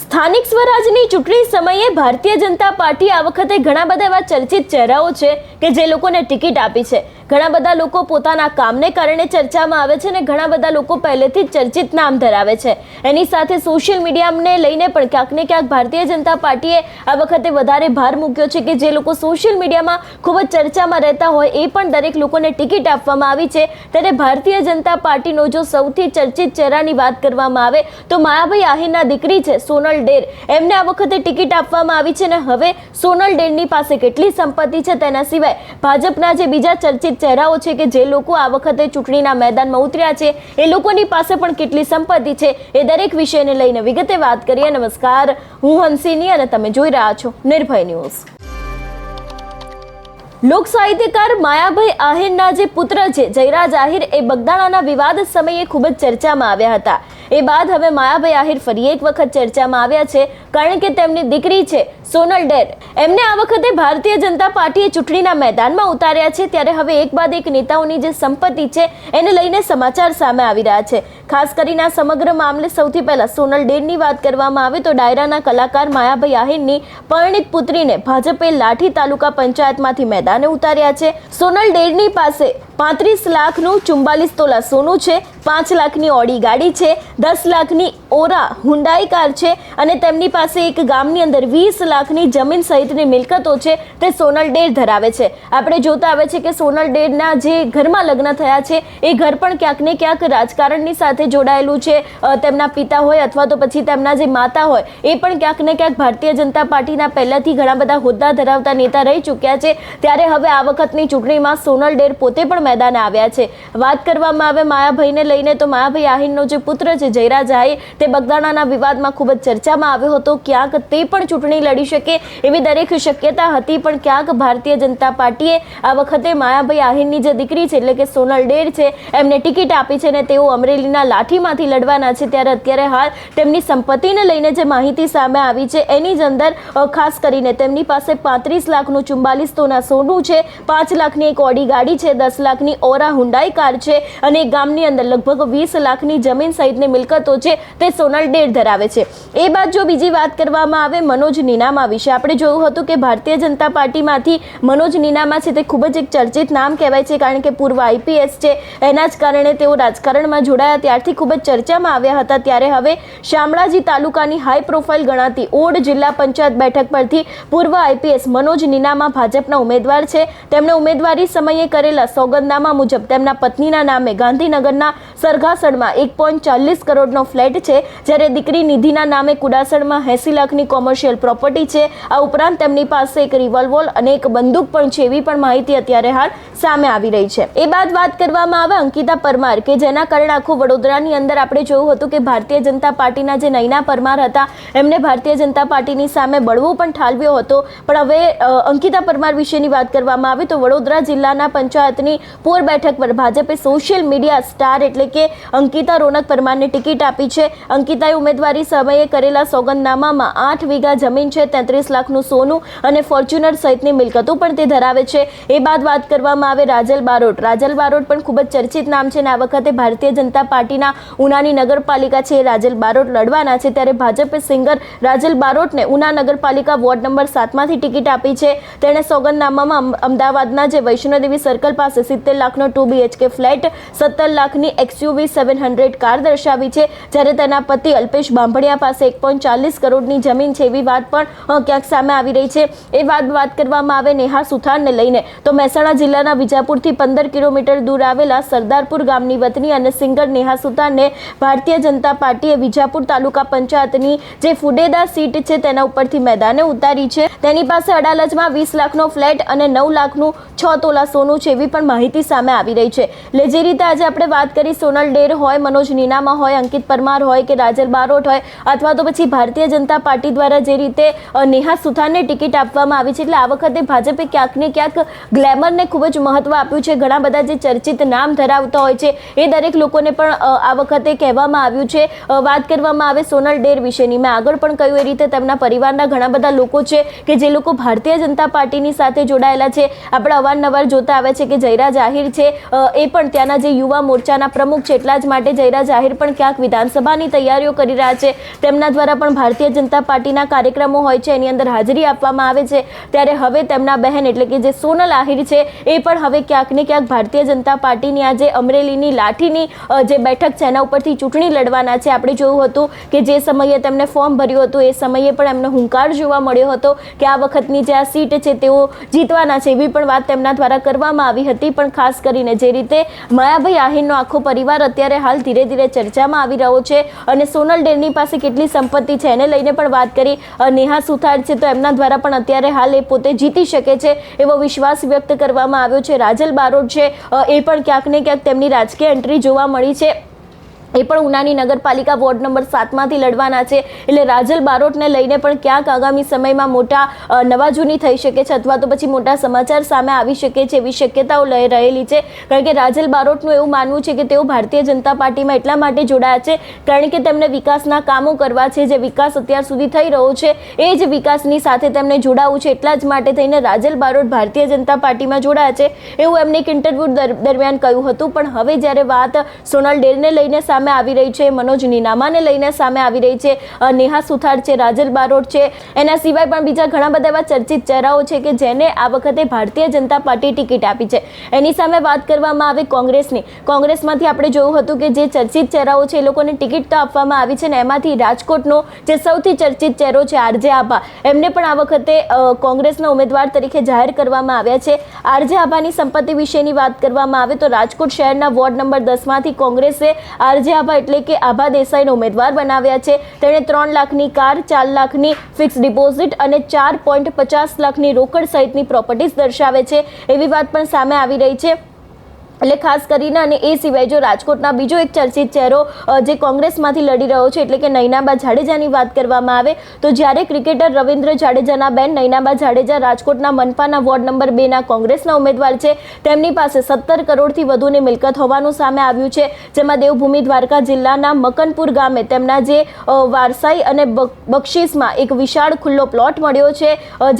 સ્થાનિક સ્વરાજની ચૂંટણી સમયે ભારતીય જનતા પાર્ટી આ વખતે ઘણા બધા એવા ચર્ચિત ચહેરાઓ છે કે જે લોકોને ટિકિટ આપી છે। ઘણા બધા લોકો પોતાના કામને કારણે ચર્ચામાં આવે છે અને ઘણા બધા લોકો પહેલેથી જ ચર્ચિત નામ ધરાવે છે। એની સાથે સોશિયલ મીડિયાને લઈને પણ ક્યાંક ને ક્યાંક ભારતીય જનતા પાર્ટીએ આ વખતે વધારે ભાર મૂક્યો છે કે જે લોકો સોશિયલ મીડિયામાં ખૂબ જ ચર્ચામાં રહેતા હોય એ પણ દરેક લોકોને ટિકિટ આપવામાં આવી છે। ત્યારે ભારતીય જનતા પાર્ટીનો જો સૌથી ચર્ચિત ચહેરાની વાત કરવામાં આવે તો માયાભાઈ આહિરના દીકરી છે સોનલ ડેર, એમને આ વખતે ટિકિટ આપવામાં આવી છે અને હવે સોનલ ડેરની પાસે કેટલી સંપત્તિ છે તેના સિવાય ભાજપના જે બીજા ચર્ચિત ચહેરાઓ છે કે જે લોકો આ વખતે ચૂંટણીના મેદાનમાં ઉતર્યા છે એ લોકોની પાસે પણ કેટલી સંપત્તિ છે એ દરેક વિષયને લઈને વિગતે વાત કરીએ। નમસ્કાર, હું હંસિની અને તમે જોઈ રહ્યા છો નિર્ભય ન્યૂઝ। લોક સાહિત્યકાર માયાભાઈ આહિરના જે પુત્ર છે જયરાજ આહિર એ બગદાણાના વિવાદ સમયે ખૂબ જ ચર્ચામાં આવ્યા હતા। એ બાદ હવે માયાભાઈ આહિર ફરી એક વખત ચર્ચામાં આવ્યા છે કારણ કે તેમની દીકરી છે સોનલ ડેર, એમને આ વખતે ભારતીય જનતા પાર્ટીએ ચૂંટણીના મેદાનમાં ઉતાર્યા છે। ત્યારે હવે એક બાદ એક નેતાઓની જે સંપત્તિ છે એને લઈને સમાચાર સામે આવી રહ્યા છે। ખાસ કરીને આ સમગ્ર મામલે સૌથી પહેલા સોનલ ડેરની વાત કરવામાં આવે તો ડાયરાના કલાકાર માયાભાઈ આહિરની પરણિત પુત્રીને ભાજપે લાઠી તાલુકા પંચાયતમાંથી મેદાને ઉતાર્યા છે। સોનલ ડેરની પાસે 35 લાખનું 44 તોલા સોનું છે, 5 લાખની ઓડી ગાડી છે, 10 લાખની ઓરા હુન્ડાઈ કાર છે અને તેમની પાસે એક ગામની અંદર 20 લાખની જમીન સહિતની મિલકતો છે તે સોનલ ડેર ધરાવે છે। આપણે જોતા આવે છે કે સોનલ ડેરના જે ઘરમાં લગ્ન થયા છે એ ઘર પણ ક્યાંક ને ક્યાંક રાજકારણની સાથે જોડાયેલું છે। તેમના પિતા હોય અથવા તો પછી તેમના જે માતા હોય એ પણ ક્યાંક ને ક્યાંક ભારતીય જનતા પાર્ટીના પહેલાથી ઘણા બધા હોદ્દા ધરાવતા નેતા રહી ચૂક્યા છે। ત્યારે હવે આ વખતની ચૂંટણીમાં સોનલ ડેર પોતે પણ મેદાને આવ્યા છે। વાત કરવામાં આવે માયાભાઈને લઈને તો માયાભાઈ આહિરનો જે પુત્ર છે જયરાજ આહિર તે બગદાણાના વિવાદમાં ખૂબ જ ચર્ચામાં આવ્યો હતો। ક્યાંક તે પણ ચૂંટણી લડી શકે એવી દરેક શક્યતા હતી, પણ ક્યાંક ભારતીય જનતા પાર્ટીએ આ વખતે માયાભાઈ આહિરની જે દીકરી છે એટલે કે સોનલ ડેર છે એમને ટિકિટ આપી છે અને તેઓ અમરેલીના લાઠીમાંથી લડવાના છે। ત્યારે અત્યારે હાલ તેમની સંપત્તિને લઈને જે માહિતી સામે આવી છે એની જ અંદર ખાસ કરીને તેમની પાસે 35 લાખનું 44 તોલા સોનું છે, 5 લાખની એક ઓડી ગાડી છે, 10 લાખની ઓરા હુન્ડાઈ કાર છે અને ગામની અંદર લગભગ 20 લાખની જમીન સહિતની મિલકતો છે તે સોનલ ડેર ધરાવે છે। એ બાદ જો બીજી વાત કરવામાં આવે મનોજ નીનામા વિશે, આપણે જોયું હતું કે ભારતીય જનતા પાર્ટીમાંથી મનોજ નીનામા છે તે ખૂબ જ એક ચર્ચિત નામ કહેવાય છે કારણ કે પૂર્વ આઈપીએસ છે, એના જ કારણે તેઓ રાજકારણમાં જોડાયા ત્યારથી ખૂબ જ ચર્ચામાં આવ્યા હતા। ત્યારે હવે શામળાજી તાલુકાની હાઈ પ્રોફાઇલ ગણાતી ઓડ જિલ્લા પંચાયત બેઠક પરથી પૂર્વ આઈપીએસ મનોજ નીનામા ભાજપના ઉમેદવાર છે। તેમણે ઉમેદવારી સમયે કરેલા સોગંદનામા મુજબ તેમના પત્નીના નામે ગાંધીનગરના સરઘાસણમાં 1.40 કરોડનો ફ્લેટ છે, જ્યારે દીકરી નિધિના નામે કુડાસણમાં 80 લાખની કોમર્શિયલ પ્રોપર્ટી છે। આ ઉપરાંત તેમની પાસે એક રિવોલ્વર અને એક બંદૂક પણ છે એવી પણ માહિતી અત્યારે હાલ સામે આવી રહી છે। એ બાદ વાત કરવામાં આવે અંકિતા પરમાર કે જેના કારણે આખું વડોદરાની અંદર આપણે જોયું હતું કે ભારતીય જનતા પાર્ટીના જે નૈના પરમાર હતા એમને ભારતીય જનતા પાર્ટીની સામે બળવો પણ ઠાલવ્યો હતો। પણ હવે અંકિતા પરમાર વિશેની વાત કરવામાં આવે તો વડોદરા જિલ્લાના પંચાયતની પોર બેઠક પર ભાજપે સોશિયલ મીડિયા સ્ટાર એટલે કે અંકિતા રોનક પરમારને ટિકિટ આપી છે। અંકિતાએ ઉમેદવારી સમયે કરેલા સોગંદનામામાં 8 વીઘા જમીન છે, 33 લાખનું સોનું અને ફોર્ચ્યુનર સહિતની મિલકતો પણ તે ધરાવે છે। એ બાદ વાત કરવામાં આવે રાજલ બારોટ પણ ખૂબ જ ચર્ચિત નામ છે અને આ વખતે ભારતીય જનતા પાર્ટીના ઉનાની નગરપાલિકા છે રાજલ બારોટ લડવાના છે। ત્યારે ભાજપે સિંગર રાજલ બારોટને ઉના નગરપાલિકા વોર્ડ નંબર 7માંથી ટિકિટ આપી છે। તેણે સોગંદનામામાં અમદાવાદના જે વૈષ્ણોદેવી સર્કલ પાસે 70 લાખનો 2 BHK ફ્લેટ, 17 લાખની XUV 700 કાર દર્શાવી છે, જ્યારે તેના પતિ અલ્પેશ બાંભણિયા પાસે 1.40 કરોડની જમીન છે એવી વાત પણ ક્યાંક સામે આવી રહી છે। એ વાત કરવામાં આવે નેહા સુથારને લઈને તો મહેસાણા જિલ્લાના વિજાપુરથી 15 કિલોમીટર દૂર આવેલા સરદારપુર ગામની વતની અને સિંગર નેહા સુથારને ભારતીય જનતા પાર્ટીએ વિજાપુર તાલુકા પંચાયતની જે ફુડેદા સીટ છે તેના ઉપરથી મેદાને ઉતારી છે। તેની પાસે અડાલજમાં 20 લાખનો ફ્લેટ અને 9 લાખનું 6 તોલા સોનું છે એવી પણ માહિતી સામે આવી રહી છે। એટલે જે રીતે આજે આપણે વાત કરી સોનલ ડેર હોય, મનોજ નીનામા હોય, અંકિત પરમાર હોય કે રાજલ બારોટ હોય અથવા તો પછી ભારતીય જનતા પાર્ટી દ્વારા જે રીતે નેહા સુથારને ટિકિટ આપવામાં આવી છે, એટલે આ વખતે ભાજપે ક્યાંક ને ક્યાંક ગ્લેમરને ખૂબ જ મહત્વ આપ્યું છે। ઘણા બધા જે ચર્ચિત નામ ધરાવતા હોય છે એ દરેક લોકોને પણ આ વખતે કહેવામાં આવ્યું છે। વાત કરવામાં આવે સોનલ ડેર વિશેની, મેં આગળ પણ કહ્યું એ રીતે તેમના પરિવારના ઘણા બધા લોકો છે કે જે લોકો ભારતીય જનતા પાર્ટીની સાથે જોડાયેલા છે। આપણે અવારનવાર જોતા આવે છે કે જયરાજ આહિર છે એ પણ ત્યાંના જે યુવા મોરચાના પ્રમુખ છે, એટલા જ માટે જયરાજ આહિર પણ ક્યાંક વિધાનસભાની તૈયારીઓ કરી રહ્યા છે. તેમના દ્વારા પણ ભારતીય જનતા પાર્ટીના કાર્યક્રમો હોય છે, એની અંદર હાજરી આપવામાં આવે છે. ત્યારે હવે તેમના બહેન એટલે કે જે સોનલ આહિર છે એ પણ હવે ક્યાંક ને ક્યાંક ભારતીય જનતા પાર્ટીની આ જે અમરેલીની લાઠીની જે બેઠક છે એના ઉપરથી ચૂંટણી લડવાના છે. આપણે જોયું હતું કે જે સમયે તેમને ફોર્મ ભર્યું હતું એ સમયે પણ એમનો હુંકાર જોવા મળ્યો હતો કે આ વખતની જે આ સીટ છે તેઓ જીતવાના છે, એવી પણ વાત તેમના દ્વારા કરવામાં આવી હતી. પણ ખાસ કરીને જે રીતે માયાભાઈ આહિરનો આખો પરિવાર અત્યારે હાલ ધીરે ધીરે ચર્ચામાં આવી રહ્યો છે અને સોનલ ડેરની પાસે કેટલી સંપત્તિ છે એને લઈને પણ વાત કરી નેહા સુથાર છે, તો એમના દ્વારા પણ અત્યારે હાલ એ પોતે જીતી શકે છે એવો વિશ્વાસ વ્યક્ત કરવામાં આવ્યો છે. રાજલ બારોટ છે એ પણ ક્યાંક ને ક્યાંક તેમની રાજકીય એન્ટ્રી જોવા મળી છે. એ પણ ઉનાની નગરપાલિકા વોર્ડ નંબર 7માંથી લડવાના છે. એટલે રાજલ બારોટને લઈને પણ ક્યાંક આગામી સમયમાં મોટા નવાજૂની થઈ શકે છે અથવા તો પછી મોટા સમાચાર સામે આવી શકે છે એવી શક્યતાઓ લઈ રહેલી છે. કારણ કે રાજલ બારોટનું એવું માનવું છે કે તેઓ ભારતીય જનતા પાર્ટીમાં એટલા માટે જોડાયા છે કારણ કે તેમને વિકાસના કામો કરવા છે. જે વિકાસ અત્યાર સુધી થઈ રહ્યો છે એ જ વિકાસની સાથે તેમને જોડાવું છે, એટલા જ માટે થઈને રાજલ બારોટ ભારતીય જનતા પાર્ટીમાં જોડાયા છે એવું એમને એક ઇન્ટરવ્યૂ દરમિયાન કહ્યું હતું. પણ હવે જ્યારે વાત સોનલ ડેરને લઈને સામે આવી રહી છે, મનોજ નીનામાને લઈને સામે આવી રહી છે, નેહા સુથાર છે, રાજલ બારોટ છે, એના સિવાય પણ બીજા ઘણા બધા એવા ચર્ચિત ચહેરાઓ છે કે જેને આ વખતે ભારતીય જનતા પાર્ટી ટિકિટ આપી છે. એની સામે વાત કરવામાં આવે કોંગ્રેસની, કોંગ્રેસમાંથી આપણે જોયું હતું કે જે ચર્ચિત ચહેરાઓ છે એ લોકોને ટિકિટ તો આપવામાં આવી છે ને એમાંથી રાજકોટનો જે સૌથી ચર્ચિત ચહેરો છે આરજે આભા, એમને પણ આ વખતે કોંગ્રેસના ઉમેદવાર તરીકે જાહેર કરવામાં આવ્યા છે. આરજે આભાની સંપત્તિ વિશેની વાત કરવામાં આવે તો રાજકોટ શહેરના વોર્ડ નંબર 10માંથી કોંગ્રેસે આરજે આભા એટલે કે આભા દેસાઈને ઉમેદવાર બનાવ્યા છે. તેણે 3 લાખની કાર, 4 લાખની ફિક્સ ડિપોઝિટ અને 4.50 લાખની રોકડ સહિતની પ્રોપર્ટીઝ દર્શાવે છે એવી વાત પણ સામે આવી રહી છે. એટલે ખાસ કરીને અને એ સિવાય જો રાજકોટના બીજો એક ચર્ચિત ચહેરો જે કોંગ્રેસમાંથી લડી રહ્યો છે એટલે કે નયનાબા જાડેજાની વાત કરવામાં આવે તો જ્યારે ક્રિકેટર રવિન્દ્ર જાડેજાના બેન નયનાબા જાડેજા રાજકોટના મનપાના વોર્ડ નંબર 2ના કોંગ્રેસના ઉમેદવાર છે, તેમની પાસે 17 કરોડથી વધુની મિલકત હોવાનું સામે આવ્યું છે. જેમાં દેવભૂમિ દ્વારકા જિલ્લાના મકનપુર ગામે તેમના જે વારસાઈ અને બક્ષિસમાં એક વિશાળ ખુલ્લો પ્લોટ મળ્યો છે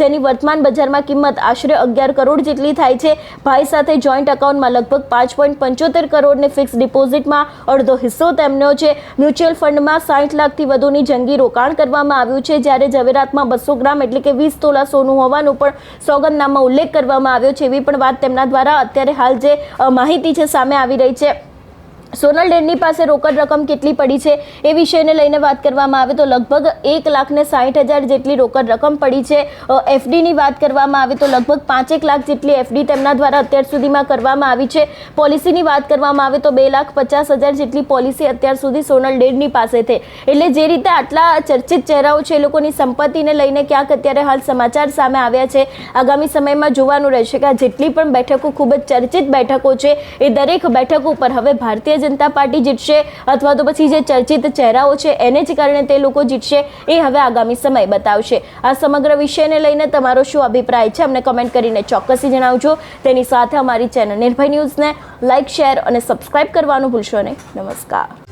જેની વર્તમાન બજારમાં કિંમત આશરે 11 કરોડ જેટલી થાય છે. ભાઈ સાથે જોઈન્ટ એકાઉન્ટમાં લગભગ 5.75 કરોડની ફિક્સ ડિપોઝિટમાં અડધો હિસ્સો તેમનો છે. મ્યુચ્યુઅલ ફંડમાં 60 લાખથી વધુની જંગી રોકાણ કરવામાં આવ્યું છે. જ્યારે ઝવેરાતમાં 200 ગ્રામ એટલે કે 20 તોલા સોનું હોવાનું પણ સોગંદનામામાં ઉલ્લેખ કરવામાં આવ્યો છે એવી પણ વાત તેમના દ્વારા અત્યારે હાલ જે માહિતી છે સામે આવી રહી છે. સોનલ ડેરની પાસે રોકડ રકમ કેટલી પડી છે એ વિષયને લઈને વાત કરવામાં આવે તો લગભગ 1,60,000 જેટલી રોકડ રકમ પડી છે. એફડીની વાત કરવામાં આવે તો લગભગ 5 લાખ જેટલી એફડી તેમના દ્વારા અત્યાર સુધીમાં કરવામાં આવી છે. પોલિસીની વાત કરવામાં આવે તો 2,50,000 જેટલી પોલિસી અત્યાર સુધી સોનલ ડેરની પાસે છે. એટલે જે રીતે આટલા ચર્ચિત ચહેરાઓ છે એ લોકોની સંપત્તિને લઈને ક્યાંક અત્યારે હાલ સમાચાર સામે આવ્યા છે. આગામી સમયમાં જોવાનું રહેશે કે આ જેટલી પણ બેઠકો ખૂબ જ ચર્ચિત બેઠકો છે એ દરેક બેઠકો ઉપર હવે ભારતીય જનતા પાર્ટી જીતશે અથવા તો પછી જે ચર્ચિત ચહેરાઓ છે એને જ કારણે તે લોકો જીતશે એ હવે આગામી સમય બતાવશે. આ સમગ્ર વિષયને લઈને તમારો શું અભિપ્રાય છે અમને કમેન્ટ કરીને ચોક્કસથી જણાવજો. તેની સાથે અમારી ચેનલ નિર્ભય ન્યૂઝને લાઇક, શેર અને સબસ્ક્રાઇબ કરવાનું ભૂલશો નહીં. નમસ્કાર.